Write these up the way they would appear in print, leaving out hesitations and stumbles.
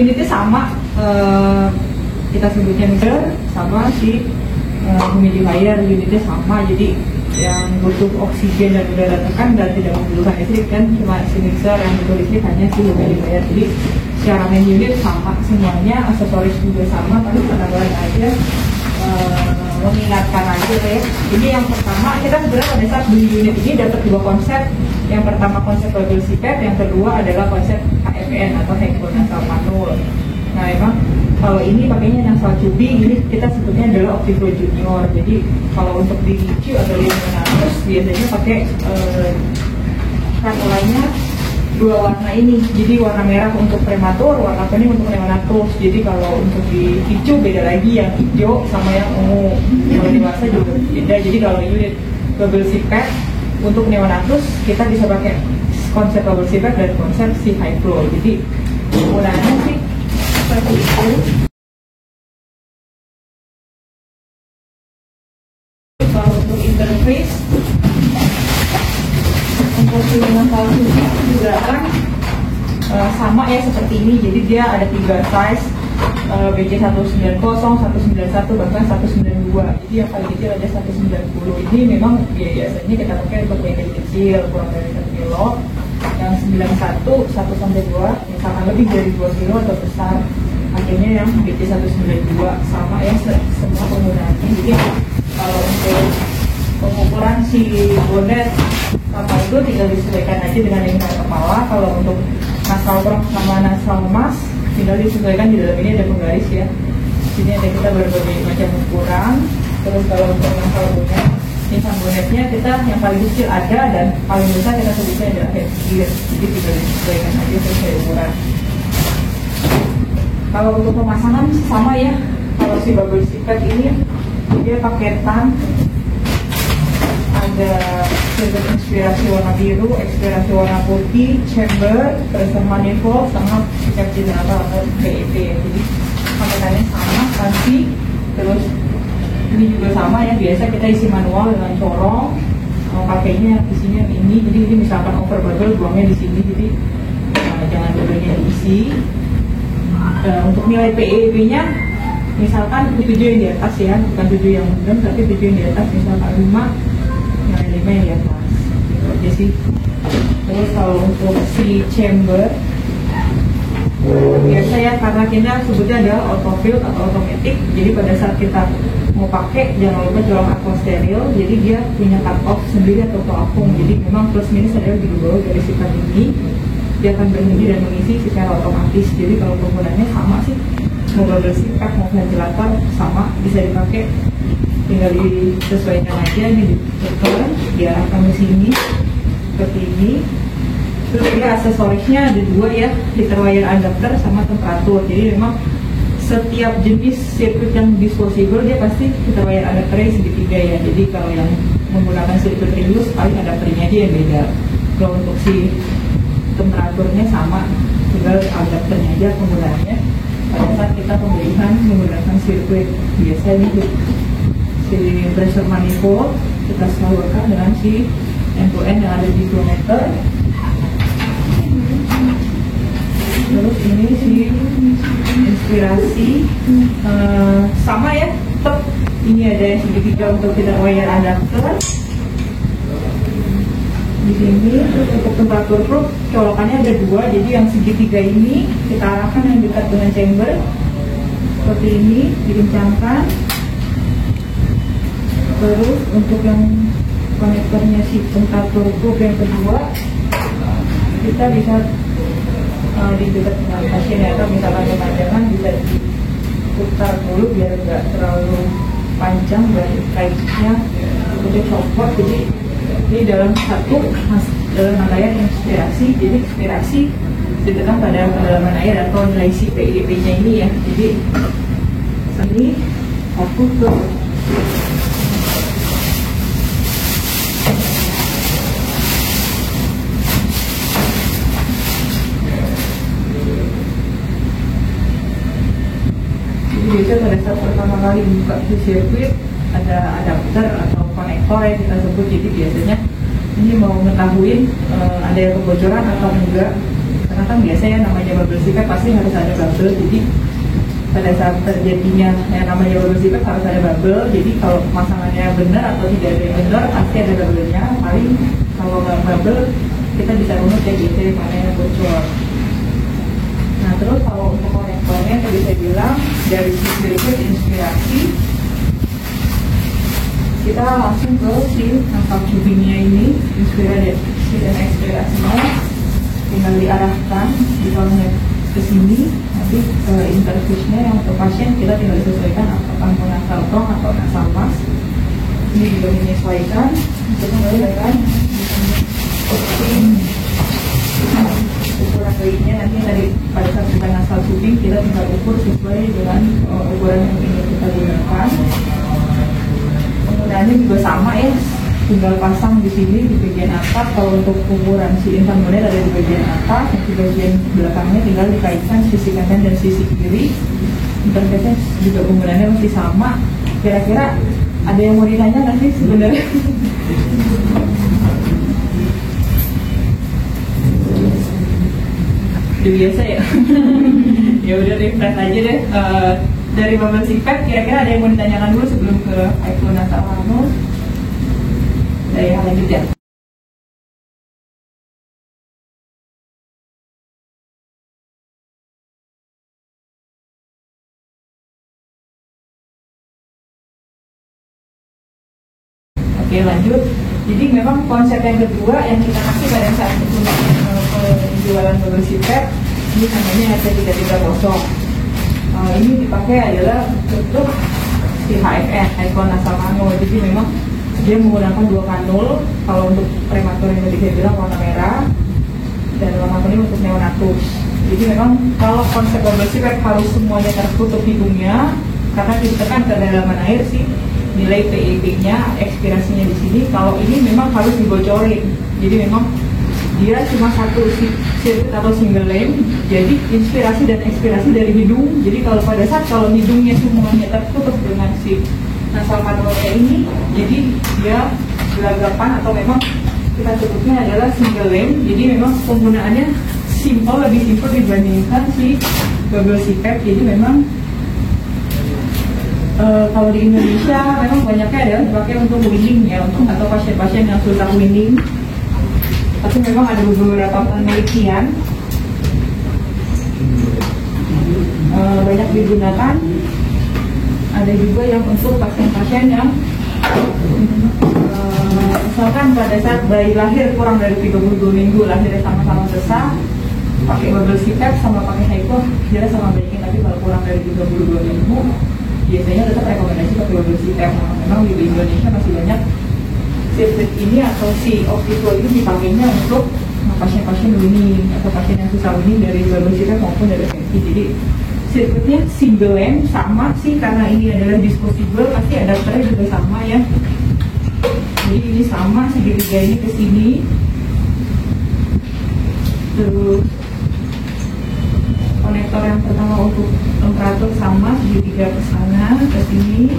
unitnya sama, kita sebutnya mixer sama si humidifier unitnya sama. Jadi yang butuh oksigen dan udara tekan dan tidak membutuhkan listrik kan cuma si mixer, yang butuh listrik hanya si humidifier. Jadi secara main unit sama semuanya, aksesoris juga sama, tapi penambahan aja mengingatkan aja ya. Ini yang pertama, kita sebenarnya pada saat beli unit ini dapat dua konsep. Yang pertama konsep bubble CPAP, yang kedua adalah konsep HFN atau High-Flow Nasal Manul. Nah emang kalau ini pakainya nasal tubing, ini kita sebutnya adalah Optiflow Junior. Jadi kalau untuk di ICU atau di Neonatus biasanya pakai kanulanya dua warna ini. Jadi warna merah untuk prematur, warna kuning untuk neonatus. Jadi kalau untuk di ICU beda lagi, yang hijau sama yang ungu. Kalau dewasa juga beda. Jadi kalau unit bubble CPAP untuk neonatus kita bisa pakai konsep bubble CPAP dan konsep si high flow. Jadi penggunaannya sih seperti itu. Kalau untuk interface untuk si nasal juga kan sama ya seperti ini. Jadi dia ada 3 size, BJ190, 191, bahkan 192. Jadi yang paling kecil ada 190. Ini memang biasanya kita pakai untuk yang kecil, kurang dari 1 kilo. Yang 91, 1 sampai 2, misalkan lebih dari 2 kilo atau besar, akhirnya yang BJ192 sama ya semua penggunaannya. Jadi kalau untuk pengukuran si bonet sama itu tinggal disesuaikan aja dengan lingkaran kepala. Kalau untuk nasal bronch sama nasal mask tinggal disesuaikan. Di dalam ini ada penggaris ya. Sini ada kita berbagai macam ukuran. Terus kalau untuk nasal bonet, nisam bonetnya kita yang paling kecil ada dan paling besar kita sebutnya adalah head gear. Jadi tinggal disesuaikan aja sesuai ukuran. Kalau untuk pemasangan sama ya. Kalau si bubble CPAP ini dia paketan, ada inspirasi warna biru, ekspirasi warna putih, chamber, pressure manifold, sama sikap generator atau PEP ya. Jadi paketannya sama, kansi. Terus ini juga sama ya, biasa kita isi manual dengan corong. Pakainya isinya ini, jadi ini misalkan over bubble buangnya di sini, jadi jangan bubble-nya diisi. Untuk nilai PEP-nya misalkan 7 yang di atas ya, bukan 7 yang belum, tapi 7 yang di atas, misalkan 5 yang di atas gitu aja sih. Terus kalau untuk si chamber biasa ya, karena kita sebutnya adalah autofill atau automatic, jadi pada saat kita mau pakai jangan lupa colong aqua steril. Jadi dia punya cut off sendiri atau pelapung, jadi memang plus minus adalah di bawah dari sifat ini dia akan berhenti dan mengisi secara otomatis. Jadi kalau penggunaannya sama sih, mau bubble CPAP mau ventilator sama, bisa dipakai, tinggal disesuaikan aja. Ini diputar diarahkan ke sini seperti ini. Terus dia aksesorisnya ada 2 ya, heater wire adapter sama temperatur. Jadi memang setiap jenis sirkuit yang disposable dia pasti heater wire adapternya segitiga ya. Jadi kalau yang menggunakan sirkuit Rius paling adapternya aja yang beda. Kalau untuk si temperaturnya sama, tinggal adapternya aja penggunaannya pada saat kita pemilihan menggunakan sirkuit. Biasanya si pressure manifold kita salurkan dengan si end-to-end yang ada di kilometer. Terus ini si inspirasi sama ya, tetap ini ada yang segitiga untuk kita wire adapter di sini. Terus untuk temperatur proof colokannya ada 2, jadi yang segitiga ini kita arahkan yang dekat dengan chamber seperti ini, dikencangkan. Terus untuk yang konektornya si temperatur proof yang kedua kita bisa di dekat dengan pasien atau misalkan pemandangan bisa diputar dulu biar nggak terlalu panjang dan kaitnya udah copot. Jadi ini dalam satu rangkaian inspirasi. Jadi inspirasi ditekan pada kedalaman air atau nilai si PIP-nya ini ya. Jadi ini satu ke biasanya pada saat pertama kali buka di sirkuit ada adapter atau konektor yang kita sebut. Jadi biasanya ini mau mengetahui ada yang kebocoran atau enggak, karena kan biasanya namanya bubble CPAP pasti harus ada bubble. Jadi pada saat terjadinya yang namanya bubble CPAP harus ada bubble. Jadi kalau pemasangannya benar atau tidak ada yang benar pasti ada bubble-nya. Paling kalau nggak bubble kita bisa runut ya gitu mana yang bocor. Nah terus kalau untuk konektornya tadi saya bilang dari berikut inspirasi, kita langsung ke si nasal tubingnya ini, inspirasi dan ekspirasinya tinggal diarahkan di kolomnya ke sini. Nanti interfusnya yang untuk pasien kita tinggal disesuaikan apakah mau nasal tong atau nasal mask. Ini juga menyesuaikan untuk menyesuaikan ukuran bayinya. Nanti tadi pada saat kita nasal tubing kita tinggal ukur sesuai dengan ukuran yang ingin kita gunakan. Penggunaannya juga sama ya, tinggal pasang di sini di bagian atas. Kalau untuk ukuran si infant model ada di bagian atas, dan di bagian belakangnya tinggal dikaitkan sisi kanan dan sisi kiri. Interface juga penggunaannya masih sama. Kira-kira ada yang mau ditanya nggak sih sebenarnya? Udah biasa ya. Ya udah refresh aja deh. Dari bubble CPAP kira-kira ada yang mau ditanyakan dulu sebelum ke iPhone nasal anus? Dari yang lanjut ya. Oke lanjut. Jadi memang konsep yang kedua yang kita kasih pada saat penjualan bubble CPAP ini namanya RT330. Ini dipakai adalah untuk si HFN, Hypo Nasal Nano. Jadi memang dia menggunakan 2 kanul. Kalau untuk prematur yang tadi saya bilang warna merah, dan warna kuning untuk neonatus. Jadi memang kalau konsep bubble CPAP harus semuanya tertutup hidungnya, karena ditekan ke dalaman air sih nilai PEP-nya, ekspirasinya di sini. Kalau ini memang harus dibocorin. Jadi memang dia cuma satu sirkuit atau single lane, jadi inspirasi dan ekspirasi dari hidung. Jadi kalau pada saat kalau hidungnya semuanya tertutup dengan si nasal kanulnya ini, jadi dia gelagapan atau memang kita sebutnya adalah single lane. Jadi memang penggunaannya simple, lebih simple dibandingkan si bubble CPAP. Jadi memang kalau di Indonesia memang banyaknya adalah dipakai untuk weaning ya, untuk atau pasien-pasien yang susah weaning. Tapi memang ada beberapa penelitian banyak digunakan. Ada juga yang untuk pasien-pasien yang misalkan pada saat bayi lahir kurang dari 32 minggu, lahirnya sama-sama sesak, pakai bubble CPAP sama pakai hypo jelas sama baiknya. Tapi kalau kurang dari 32 minggu biasanya tetap rekomendasi pakai bubble CPAP. Memang di Indonesia masih banyak sirkuit ini atau si optiflow ini dipakainya untuk pasien-pasien weaning atau pasien yang susah weaning dari bubble CPAP maupun dari PEP. Jadi sirkuitnya single lane sama sih, karena ini adalah disposable, pasti adapternya juga sama ya. Jadi ini sama, segitiga ini ke sini, terus konektor yang pertama untuk temperatur sama, segitiga ke sana, ke sini.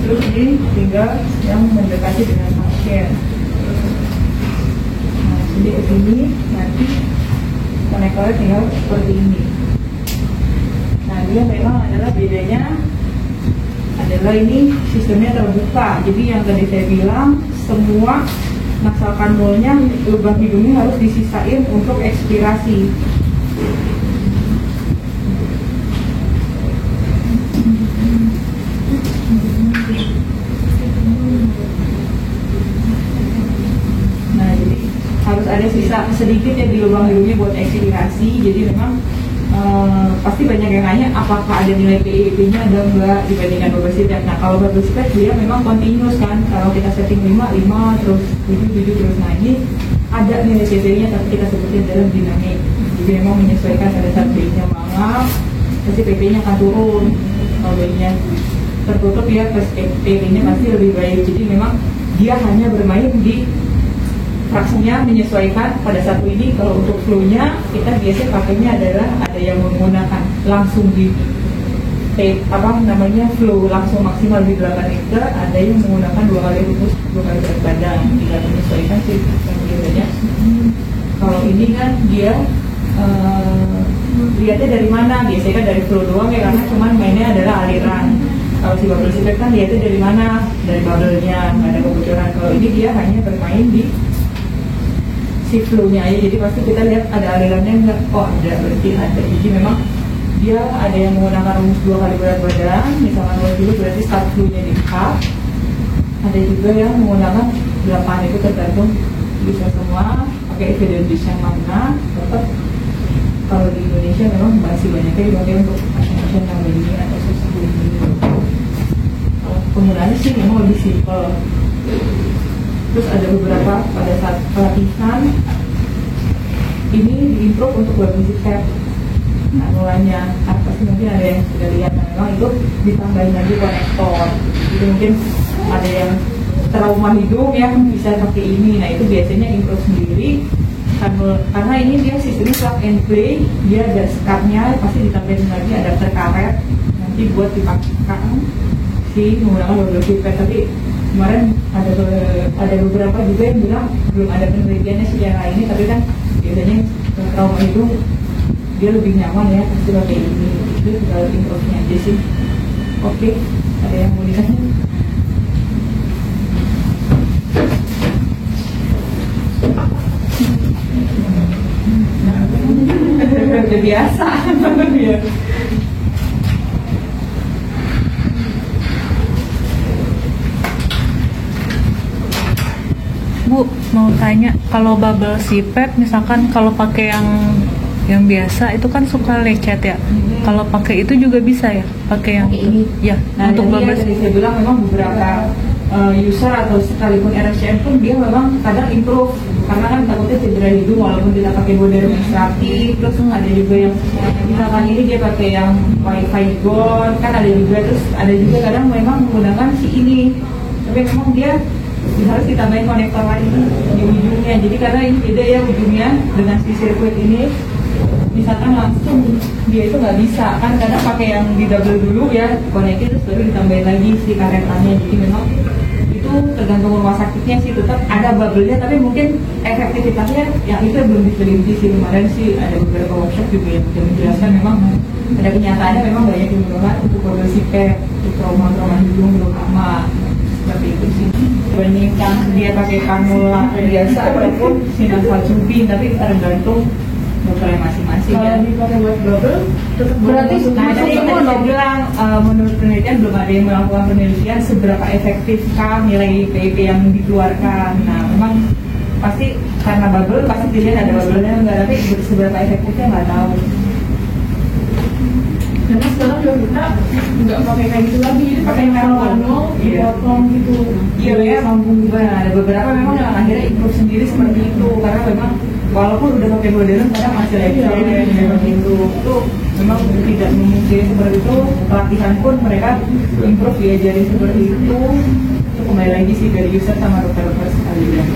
Terus ini tinggal yang mendekati dengan pasien. Nah, jadi ke sini nanti konektornya tinggal seperti ini. Nah, dia memang adalah bedanya adalah ini sistemnya terbuka. Jadi yang tadi saya bilang semua nasal kanulnya, lubang hidungnya harus disisain untuk ekspirasi. Harus ada sisa sedikit ya di lubang hidungnya buat ekspirasi. Jadi memang pasti banyak yang nanya apakah ada nilai PEP-nya ada enggak dibandingkan bubble CPAP. Nah kalau bubble CPAP dia memang continuous kan, kalau kita setting 5 terus 7 terus. Nah ini ada nilai PEP-nya tapi kita sebutnya dalam dinamik. Jadi memang menyesuaikan pada saat bayinya mangap pasti PP-nya akan turun. Kalau bayinya tertutup ya PP-nya pasti lebih baik. Jadi memang dia hanya bermain di fraksinya, menyesuaikan pada satu ini. Kalau untuk flow-nya kita biasanya pakainya adalah ada yang menggunakan langsung di flow langsung maksimal di 8 liter, ada yang menggunakan 2 kali rumus 2 kali berat badan, tinggal menyesuaikan sih yang biasanya. Kalau ini kan dia lihatnya dari mana, biasanya kan dari flow doang ya, karena cuman mainnya adalah aliran. Kalau si bubble sipet kan lihatnya dari mana, dari bubble-nya, nggak ada kebocoran. Kalau ini dia hanya bermain di si flow-nya aja, jadi pasti kita lihat ada alirannya nggak, oh ada, berarti ada. Jadi memang dia ada yang menggunakan rumus 2 kali berat badan, misalkan 2 kilo berarti start flow-nya di cup. Ada juga yang menggunakan 8, itu tergantung bisa semua pakai evidence yang mana. Tetap kalau di Indonesia memang masih banyaknya dipakai untuk pasien-pasien yang begini atau sesuatu ini. Penggunaannya sih memang lebih simpel. Terus ada beberapa pada saat pelatihan ini diimprove untuk bermusik mulanya pasti mungkin ada yang sudah lihat, memang itu ditambahin lagi konektor. Itu mungkin ada yang trauma hidung ya bisa pakai ini. Nah itu biasanya improve sendiri karena ini dia sistemnya plug and play, dia ada skatnya, pasti ditambahin lagi adapter karet nanti buat dipakaikan si menggunakan bubble sipet. Tapi kemarin ada beberapa juga yang bilang belum ada penelitiannya secara ini, tapi kan biasanya trauma hidung dia lebih nyaman ya pasti pakai ini. Itu tinggal improve-nya aja sih. Oke, ada yang mau ditanya? Udah biasa. Bu, mau tanya, kalau bubble sipet misalkan kalau pakai yang biasa itu kan suka lecet ya. Kalau pakai itu juga bisa ya? Pakai yang ini. Ya, Nah, untuk bubble tadi saya bilang memang beberapa user atau sekalipun RSCM pun dia memang kadang improve karena kan takutnya cedera hidung walaupun kita pakai body demonstratif. Terus ada juga yang misalkan ini dia pakai yang wifi gold kan ada juga, terus ada juga kadang memang menggunakan si ini, tapi memang dia harus ditambahin konektor lain di ujungnya. Jadi karena ini beda ya ujungnya dengan si sirkuit ini, misalkan langsung dia itu nggak bisa kan, kadang pakai yang di double dulu ya konekin terus baru ditambahin lagi si karetannya. Jadi memang itu tergantung rumah sakitnya sih, tetap ada bubble-nya tapi mungkin efektivitasnya yang itu belum diteliti sih. Kemarin sih ada beberapa workshop juga yang sudah menjelaskan memang ada kenyataannya memang banyak yang menggunakan untuk bubble sipet untuk trauma hidung terutama seperti itu sih. Bandingkan dia pakai kanula biasa ataupun sinasal cubing, tapi tergantung dokternya masing-masing. Kalau dipakai buat bubble, tetap berarti nah, tadi saya bilang menurut penelitian belum ada yang melakukan penelitian seberapa efektifkah nilai PIP yang dikeluarkan. Nah memang pasti karena bubble pasti dilihat ada bubble-nya enggak, tapi seberapa efektifnya nggak tahu. Karena sekarang juga kita nggak pakai kayak gitu lagi, jadi pakai mano, dipotong gitu. Iya ya, sambung juga. Ada beberapa memang yang akhirnya improve sendiri seperti itu, karena memang walaupun udah pakai modern kadang masih lecet seperti itu. Itu memang tidak memungkiri seperti itu. Pelatihan pun mereka improve diajarin seperti itu. Itu kembali lagi sih dari user sama dokter-dokter sekalian.